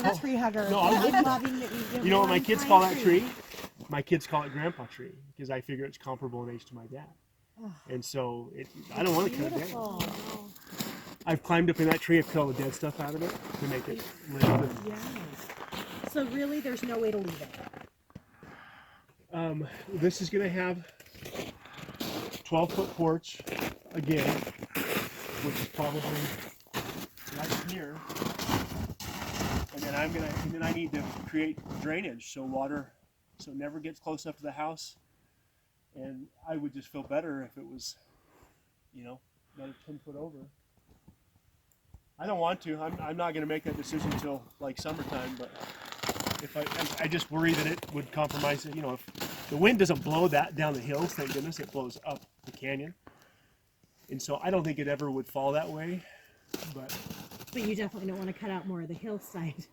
a tree hugger. No, I'm loving that you know what my kids call that tree? My kids call it Grandpa Tree because I figure it's comparable in age to my dad. And so I don't want to cut it down. I've climbed up in that tree, I've cut all the dead stuff out of it to make it live. Yeah. So really, there's no way to leave it. This is going to have 12-foot porch again, which is probably right here. And then I need to create drainage so it never gets close up to the house. And I would just feel better if it was, another 10 foot over. I don't want to. I'm not going to make that decision until like summertime. But if I just worry that it would compromise it. If the wind doesn't blow that down the hills, thank goodness, it blows up the canyon. And so I don't think it ever would fall that way. But you definitely don't want to cut out more of the hillside.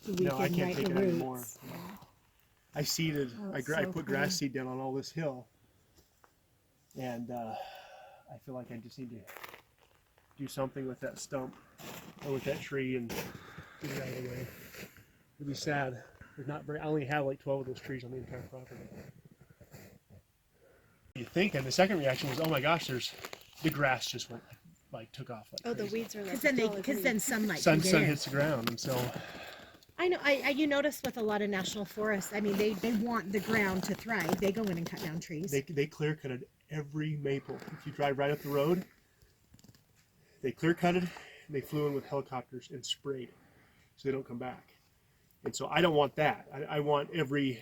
No, I can't take it anymore. Yeah. I seeded. I put grass seed down on all this hill. And I feel like I just need to do something with that stump or with that tree and get it out of the way. It'd be sad. I only have like 12 of those trees on the entire property. You think, and the second reaction was, oh my gosh, the grass just went took off. The weeds are because then sunlight. Sun hits the ground, and so. I know. You notice with a lot of national forests, I mean, they want the ground to thrive. They go in and cut down trees. They clear cutted every maple. If you drive right up the road, they clear cutted, and they flew in with helicopters and sprayed, so they don't come back. And so I don't want that. I want every,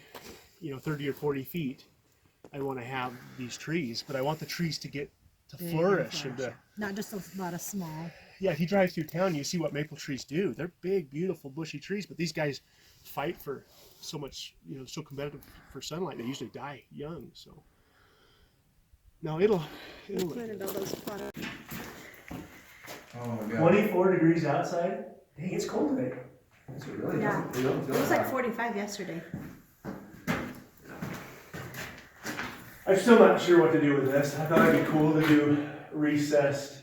30 or 40 feet, I want to have these trees, but I want the trees to flourish and to, not just a lot of small. Yeah, if you drive through town, you see what maple trees do. They're big, beautiful, bushy trees, but these guys fight for so much, so competitive for sunlight. They usually die young, so. No, it'll look good. Oh my God. 24 degrees outside. Dang, it's cold today. Is it really? Yeah. It doesn't feel It was like hot. 45 yesterday. I'm still not sure what to do with this. I thought it'd be cool to do recessed.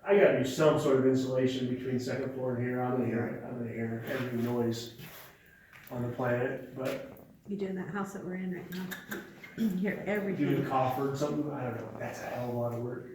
I gotta do some sort of insulation between second floor and here. I'm gonna hear every noise on the planet, but You doing that house that we're in right now? You hear doing everything. a coffer or something, I don't know. That's a hell of a lot of work.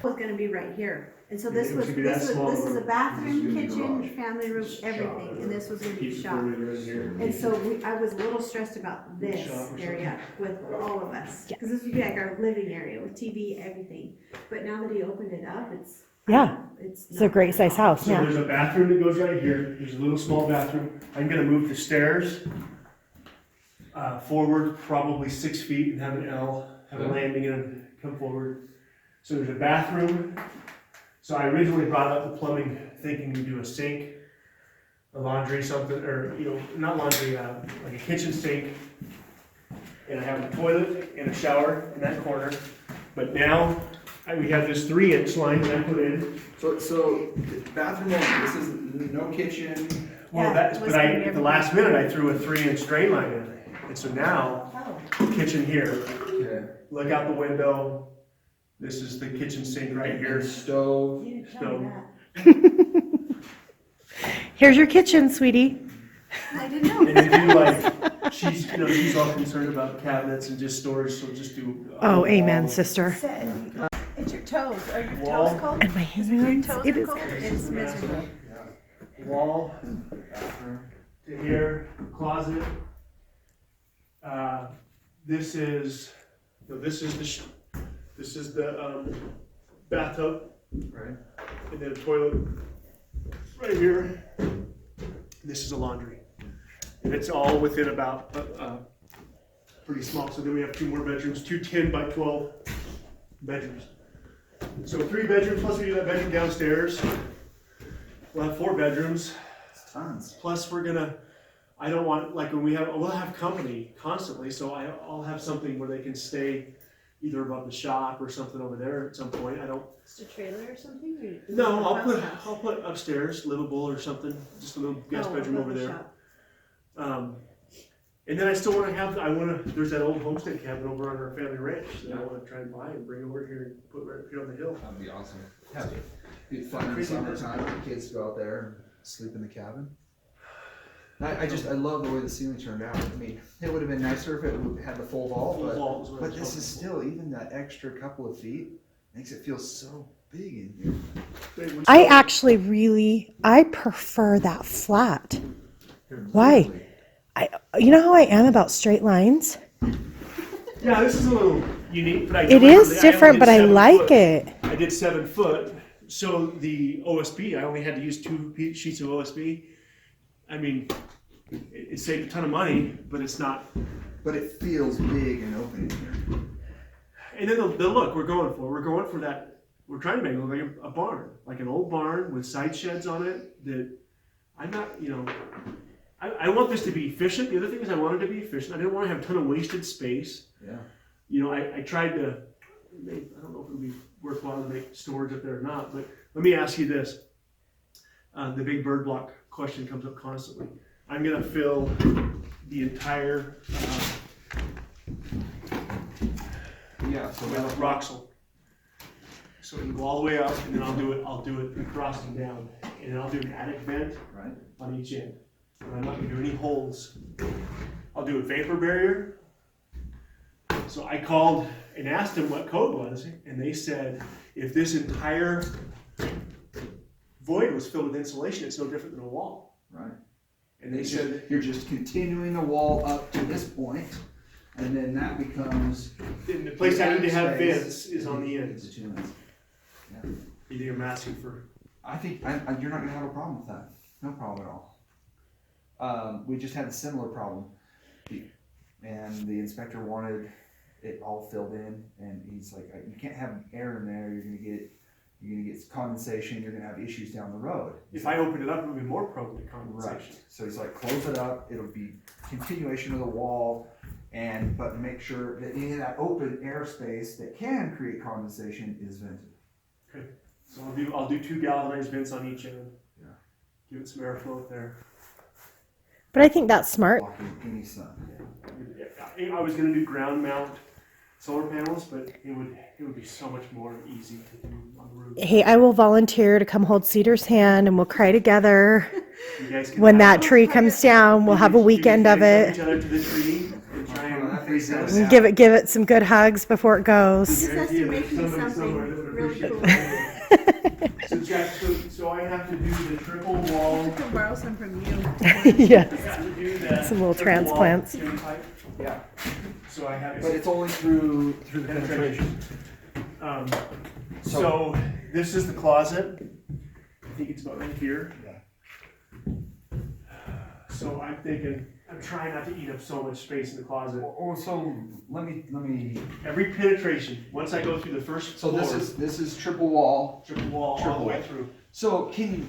Was going to be right here, and so Yeah, this it was should be that small this is a room. bathroom, This is gonna be kitchen, family room, Just everything, shop. and this was going to be Keep the shop. four-wheeler in here. And so I was a little stressed about this Shop or area with all of us, Yeah. because this would be like our living area with TV, everything. But now that he opened it up, it's It's a great size house. So there's a bathroom that goes right here. There's a little small bathroom. I'm gonna move the stairs forward probably 6 feet and have an L, have a landing and come forward. So there's a bathroom. So I originally brought up the plumbing thinking to do a sink, a laundry something, or not laundry, like a kitchen sink. And I have a toilet and a shower in that corner. But now we have this 3-inch line that I put in. So bathroom, this is no kitchen. Well, at the last minute, I threw a 3-inch drain line in. And so now, kitchen here, Okay. look out the window. This is the kitchen sink right here. Stove. You didn't tell me Stove. Here's your kitchen, sweetie. that. I didn't know. And if she's all concerned about cabinets and just storage, so just do. Oh, amen, sister. It's your toes. Are your Wall. toes cold? And my hands. Toes It are is. cold? It's miserable. Wall Bathroom. to here, closet. This is the bathtub. Right. And then a toilet right here. This is a laundry. And it's all within about pretty small. So then we have 2 more bedrooms, 2 10 by 12 bedrooms. So 3 bedrooms, plus we do that bedroom downstairs. We'll have 4 bedrooms. It's tons. Plus I don't want, like when we'll have company constantly. So I'll have something where they can stay either above the shop or something over there at some point. Just a trailer or something? No, I'll put upstairs, livable or something, just a little guest bedroom over there. And then I still want to there's that old homestead cabin over on our family ranch that I want to try and buy and bring over here and put right here on the hill. That'd be awesome. Yeah, it'd be fun in the summertime. The kids go out there. sleep in the cabin. I love the way the ceiling turned out. I mean, it would have been nicer if it had the full vault, Full vault is what but it's this supposed is to still, even that extra couple of feet makes it feel so big in here. I prefer that flat. Why? You know how I am about straight lines? Yeah, this is a little unique, but It is different, but I like it. I did 7 foot, so the OSB, I only had to use 2 sheets of OSB. I mean, it saved a ton of money, but it's not. But it feels big and open in here. And then the look we're going for that. We're trying to make it look like a barn, like an old barn with side sheds on it. That I'm not, I want this to be efficient. The other thing is I wanted to be efficient. I didn't want to have a ton of wasted space. Yeah. I tried to make, I don't know if it would be worthwhile to make storage up there or not, but let me ask you this. The big bird block question comes up constantly. I'm going to fill the entire So with Roxel. So it can go all the way up, and then I'll do it frosting down, and then I'll do an attic vent on each end. And I'm not going to do any holes. I'll do a vapor barrier. So I called and asked them what code was, and they said if this entire void was filled with insulation, it's no different than a wall. Right. And they said you're just continuing the wall up to this point, and then that becomes. the place I need to have vents is on the ends. Yeah. You think I'm asking for? I think you're not going to have a problem with that. No problem at all. We just had a similar problem, and the inspector wanted it all filled in, and he's like, "You can't have air in there. You're gonna get condensation. You're gonna have issues down the road." If I opened it up, it would be more prone to condensation. Right. So he's like, "Close it up. It'll be continuation of the wall, but make sure that any of that open airspace that can create condensation is vented." Okay. So I'll do 2 galvanized vents on each end. Yeah. Give it some airflow up there. But I think that's smart. Blocking any sun. I was going to do ground mount solar panels, but it would be so much more easy to do on the roof. Hey, I will volunteer to come hold Cedar's hand and we'll cry together. You guys can When that tree comes down, we'll have a weekend of it. Each other to the tree and try and freeze it. And give it some good hugs before it goes. Just has to make me something really cool. So I have to do the triple wall. I can borrow some from you. Yes. I have to do that Some little triple wall transplants. chimney pipe. Yeah. So I have. But it's only through the penetration. So this is the closet. I think it's about right here. Yeah. So I'm trying not to eat up so much space in the closet. So let me. Every penetration, once I go through the first So floor, this is triple wall. triple wall all the way through. So can you?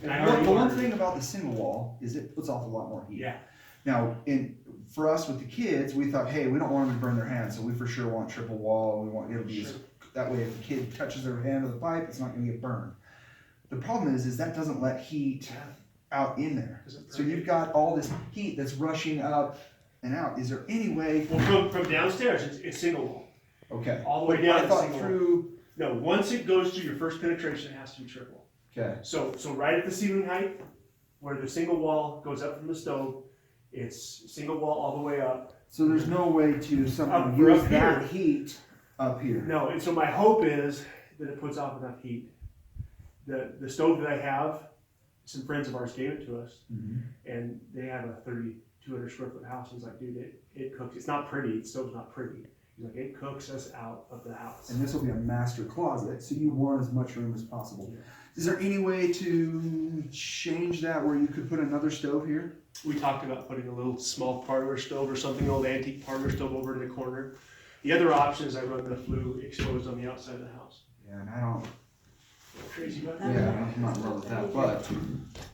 And I The already one ordered. thing about the single wall is it puts off a lot more heat. Yeah. Now, for us with the kids, we thought, hey, we don't want them to burn their hands, so we for sure want triple wall. We want it'll be Sure. that way. If the kid touches their hand with the pipe, it's not going to get burned. The problem is that doesn't let heat out in there. So you've got all this heat that's rushing up and out. Is there any way? Well, from downstairs, it's single wall. Okay. All the way down. I it's thought single wall. through. No, once it goes through your first penetration, it has to be triple. Okay. So right at the ceiling height, where the single wall goes up from the stove, it's single wall all the way up. So there's no way to somehow Up use here. that heat up here. No, and so my hope is that it puts off enough heat. The stove that I have, some friends of ours gave it to us, and they have a 3,200 square foot house. He's like, dude, it cooks. It's not pretty. The stove's not pretty. He's like, it cooks us out of the house. And this will be a master closet, so you want as much room as possible. Yeah. Is there any way to change that where you could put another stove here? We talked about putting a little small parlor stove or something, old antique parlor stove over in the corner. The other option is I run the flue exposed on the outside of the house. Yeah, and I don't. Crazy about That that. Yeah, I'm not in love with that,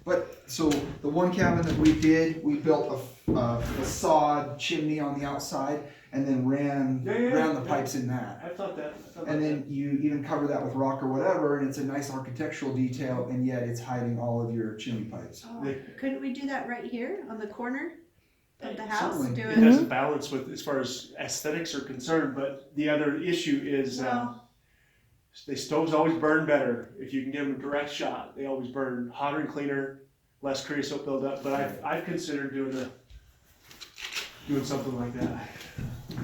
but so the one cabin that we did, we built a facade chimney on the outside, and then ran the pipes in that. I thought that. And then you even cover that with rock or whatever, and it's a nice architectural detail, and yet it's hiding all of your chimney pipes. Oh, couldn't we do that right here on the corner of the house? Certainly. Do It it. doesn't balance with as far as aesthetics are concerned, but the other issue is Well, The stoves always burn better if you can give them a direct shot. They always burn hotter and cleaner, less creosote buildup. But I've considered doing something like that.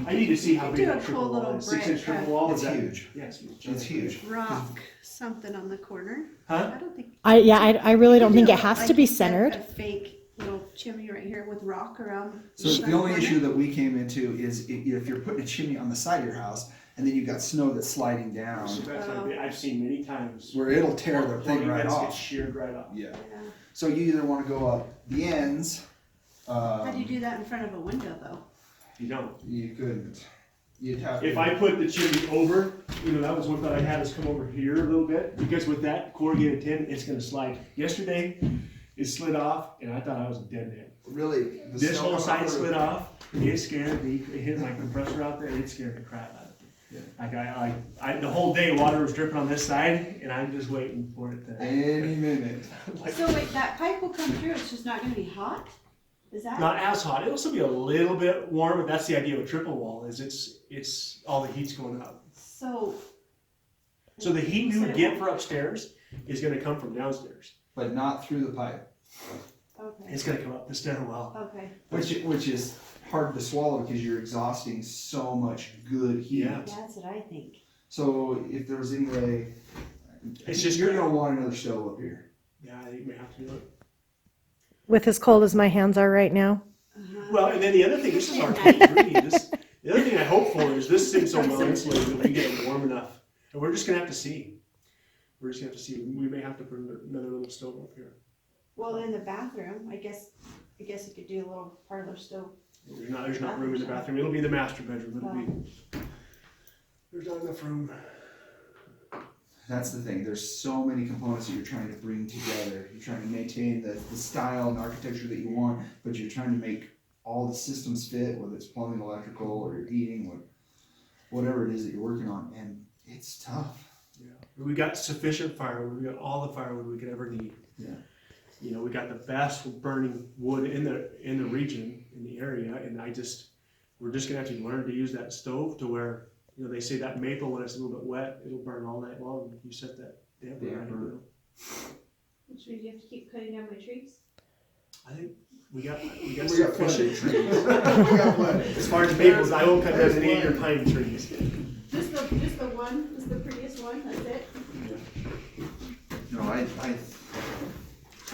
I need to see how big Do a that triple cool wall little is. 6-inch brick, triple wall. It's Is that huge. Yeah, it's huge. It's huge. rock something on the corner. Huh? I don't think. I really don't You think do it has like to be a centered. fake little chimney right here with rock around. So the only issue that we came into is if you're putting a chimney on the side of your house and then you've got snow that's sliding down, So that's like, I've seen many times where it'll tear the thing right Gets off. sheared right off. Yeah. Yeah. So you either want to go up the ends. How do you do that in front of a window though? You don't. You couldn't. You'd have If to. I put the chimney over, that was one thought I had, is come over here a little bit, because with that corrugated tin, it's gonna slide. Yesterday, it slid off, and I thought I was a dead man. Really, the This snow whole side cover- slid off, it scared me, it hit my compressor out there, it scared the crap out of me. Yeah. Like the whole day, water was dripping on this side, and I'm just waiting for it to. Any minute. Like, So wait, that pipe will come through, it's just not gonna be hot? Is that? not as hot, it'll still be a little bit warm, but that's the idea of a triple wall, is it's, all the heat's going up. So. So the heat you So would it get won't- for upstairs is gonna come from downstairs. But not through the pipe, Okay, It's gonna come up the stairwell. okay. which is hard to swallow because you're exhausting so much good heat. Yeah. That's what I think. So if there was any way, It's just you're gonna want another stove up here. Yeah, I think we have to do it. With as cold as my hands are right now. Well, and then the other thing, this is our 23. The other thing I hope for is this thing's so well insulated that we can get it warm enough. And we're just gonna have to see. We're just gonna have to see. We may have to put another little stove up here. Well, in the bathroom, I guess you could do a little parlor stove. There's not room in the bathroom. It'll be the master bedroom. There's not enough room. That's the thing. There's so many components that you're trying to bring together. You're trying to maintain the style and architecture that you want, but you're trying to make all the systems fit, whether it's plumbing, electrical, or your heating, whatever it is that you're working on, and it's tough. Yeah. We got sufficient firewood. We got all the firewood we could ever need. Yeah. We got the best burning wood in the region, in the area, and we're just gonna have to learn to use that stove to where, they say that maple, when it's a little bit wet, it'll burn all night long if you set that damper right. Which means you have to keep cutting down my trees? I think we got We got sufficient plenty. trees. We got plenty. As far as maples, I won't cut down any of your pine trees. Just the one, just the prettiest one, that's it? No, I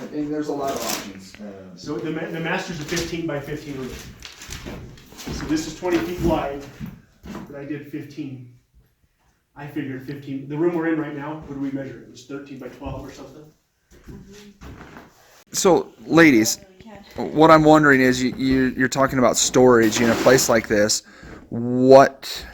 think there's a lot of options. So the master's a 15 by 15 room. So this is 20 feet wide, but I did 15. I figured 15. The room we're in right now, what do we measure? It was 13 by 12 or something. So, ladies, what I'm wondering is you're talking about storage in a place like this. What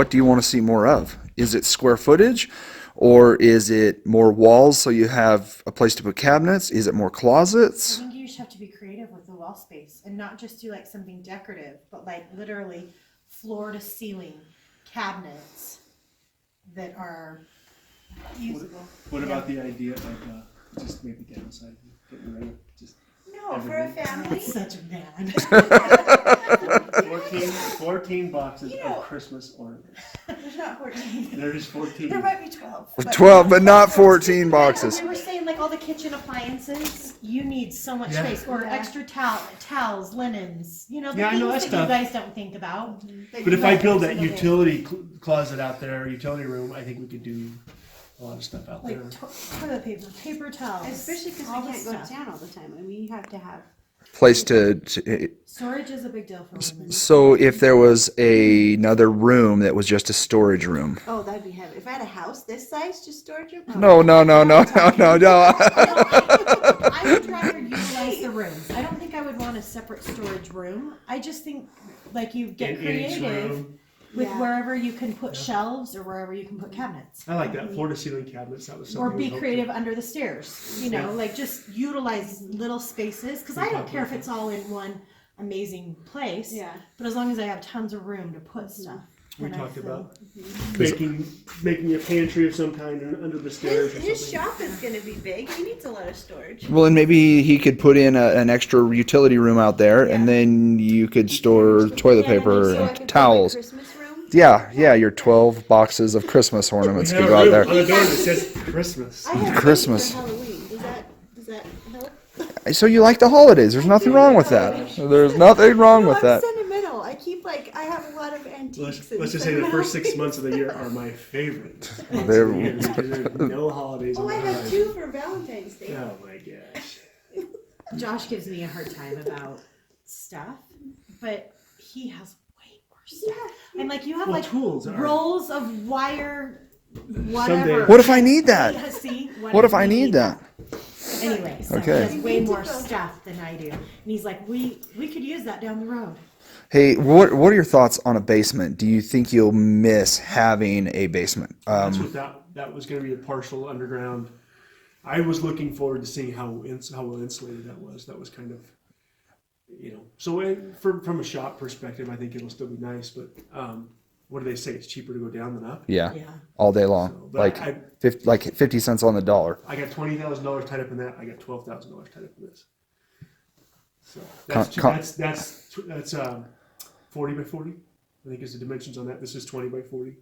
do you want to see more of? Is it square footage, or is it more walls so you have a place to put cabinets? Is it more I closets? think you just have to be creative with the wall space and not just do like something decorative, but like literally floor to ceiling cabinets that are usable. What about the idea of just maybe downside, getting rid of just No, for a family. That's such a man. 14 boxes You know- of Christmas ornaments? There's not 14. There's 14. There might be 12. but- 12, but not 14 boxes. We were saying like all the kitchen appliances, you need so much Yeah. space, or Yeah. extra towels, linens, the Yeah, I things know that that you stuff. guys don't think about. But if I build that utility closet out there, utility room, I think we could do a lot of stuff out there. Like toilet paper, paper towels, Especially because all we this can't go to stuff. town all the time. I mean, you have to have. Place to Storage is a big deal for women. so if there was another room that was just a storage room. Oh, that'd be heavy. If I had a house this size, just storage room. Oh. No. I would rather utilize the rooms. I don't think I would want a separate storage room. I just think like you get In each creative room. with Yeah. wherever you can put shelves or wherever you can put cabinets. I like that floor to ceiling cabinets. That was something. Or we be hoped creative to- under the stairs, like just utilize little spaces. Because I don't care if it's all in one amazing place. Yeah. But as long as I have tons of room to put stuff. We then I talked feel- about making a pantry of some kind under the stairs or His something. shop is going to be big. He needs a lot of storage. Well, and maybe he could put in an extra utility room out there, and then you could store toilet Yeah, paper So I could and put my towels. Christmas room Yeah, your 12 boxes of Christmas ornaments We could have go a out room there. on the door that says Christmas. I have Christmas. For Halloween. Does that help? So you like the holidays. There's nothing wrong with that. There's nothing wrong No, with I'm that. sentimental. I have a lot of antiques. Let's just say the first 6 months of the year are my favorite months They're- of the year because there's no holidays Oh, on I the have horizon. 2 for Valentine's Day. Oh my gosh. Josh gives me a hard time about stuff, but he has way more stuff. I'm like, you have Well, like tools are. rolls of wire, Someday- whatever. What if I need that? Yeah, see, What if I need that? Anyway, so Okay. he has way more stuff than I do, and he's like, we could use that down the road. Hey, what are your thoughts on a basement? Do you think you'll miss having a basement? That's what that was going to be a partial underground. I was looking forward to seeing how well insulated that was. That was kind of, So from a shop perspective, I think it'll still be nice. But what do they say? It's cheaper to go down than up. Yeah, Yeah. all day long. So, but Like 50 cents on the dollar. I got $20,000 tied up in that. I got $12,000 tied up in this. So that's 40 by 40. I think is the dimensions on that. This is 20 by 40.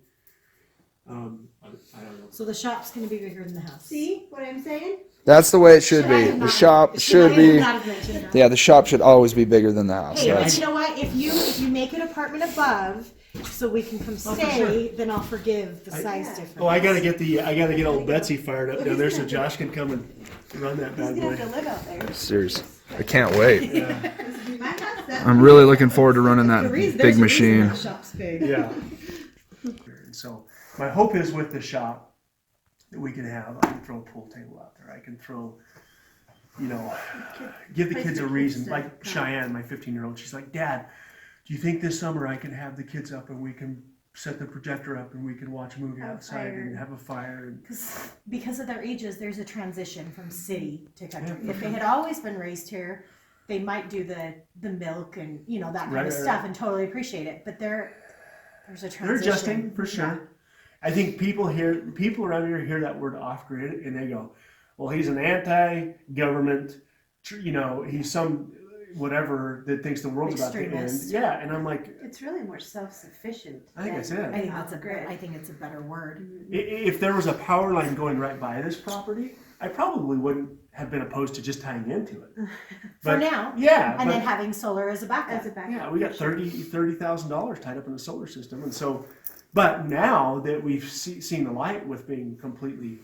I don't know. So the shop's gonna be bigger than the house. See what I'm saying? That's the way it should I be. have The not- shop I should have be. not mentioned that. Yeah, the shop should always be bigger than the house. Hey, but That's, you know what? If you make an apartment above, so we can come for stay, then I'll forgive the size difference. Oh, I gotta get old Betsy fired up down there so Josh can come and run that He's bad gonna boy. have to live out there. serious. I can't wait. Yeah. My house, that I'm really looking forward to running The that reason- big there's a reason machine. that shop's big. Yeah. And so my hope is with the shop that we can have, I can throw a pool table out there. I can throw, give the kids a reason. Like Cheyenne, my 15-year-old, she's like, Dad, do you think this summer I can have the kids up and we can set the projector up and we can watch a movie Have a outside fire. and have a fire? And Because of their ages, there's a transition from city to country. If they had always been raised here, they might do the milk and that kind Right, of right, stuff right. and totally appreciate it. But there's a transition. they're adjusting for sure. I think people around here hear that word off grid and they go, well, he's an anti-government, he's some whatever that thinks the world's about to end. Extremist. Yeah, and I'm like, it's really more self-sufficient. I think that's it. I think that's Off-grid. I think it's a better word. If there was a power line going right by this property, I probably wouldn't have been opposed to just tying into it. For now. Yeah. And but, then having solar as a backup. As a backup. yeah, we got $30,000 tied up in the solar system. And so, but now that we've seen the light with being completely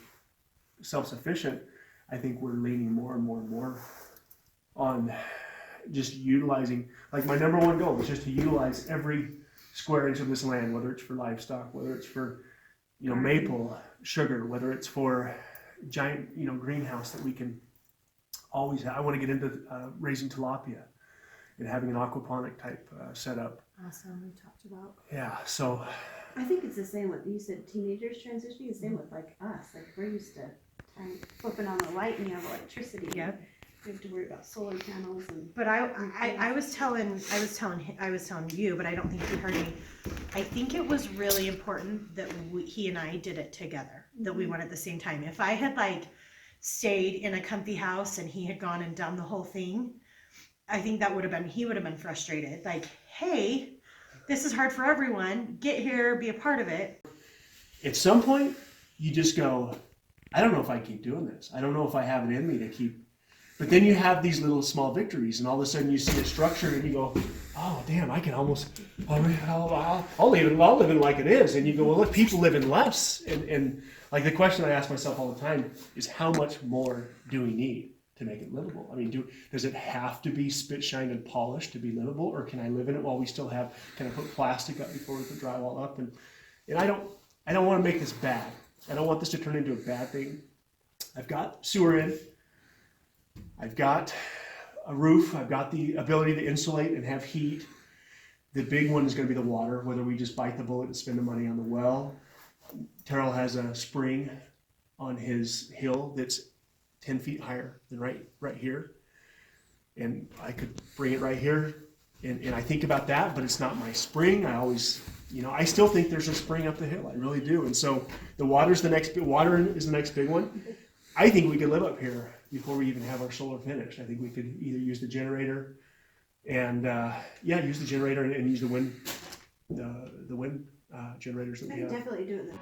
self-sufficient, I think we're leaning more and more and more on just utilizing, like my number one goal is just to utilize every square inch of this land, whether it's for livestock, whether it's for, maple, sugar, whether it's for giant, greenhouse that we can always have. I want to get into raising tilapia and having an aquaponic type setup. Awesome, we talked about. Yeah, so I think it's the same with, you said teenagers transitioning, the same with like us, like we're used to flipping on the light and you have electricity. Yep. You have to worry about solar panels and. But I was telling you, but I don't think you heard me. I think it was really important that he and I did it together, that we went at the same time. If I had stayed in a comfy house and he had gone and done the whole thing, I think he would have been frustrated. Like, hey, this is hard for everyone. Get here, be a part of it. at some point you just go, I don't know if I keep doing this. I don't know if I have it in me to keep. But then you have these little small victories, and all of a sudden you see a structure, and you go, "Oh, damn! I can almost. I'll live in like it is." And you go, "Well, look, people live in less." And like the question I ask myself all the time is, how much more do we need to make it livable? I mean, does it have to be spit shined and polished to be livable, or can I live in it while we still have? Can I put plastic up before we put drywall up? And I don't want to make this bad. I don't want this to turn into a bad thing. I've got sewer in. I've got a roof. I've got the ability to insulate and have heat. The big one is going to be the water, whether we just bite the bullet and spend the money on the well. Terrell has a spring on his hill that's 10 feet higher than right here. And I could bring it right here. And I think about that, but it's not my spring. I always, I still think there's a spring up the hill. I really do. And so the water is the next big one. I think we could live up here before we even have our solar finished. I think we could either use the generator and use the generator and use the wind the wind generators that I we can have. definitely do it.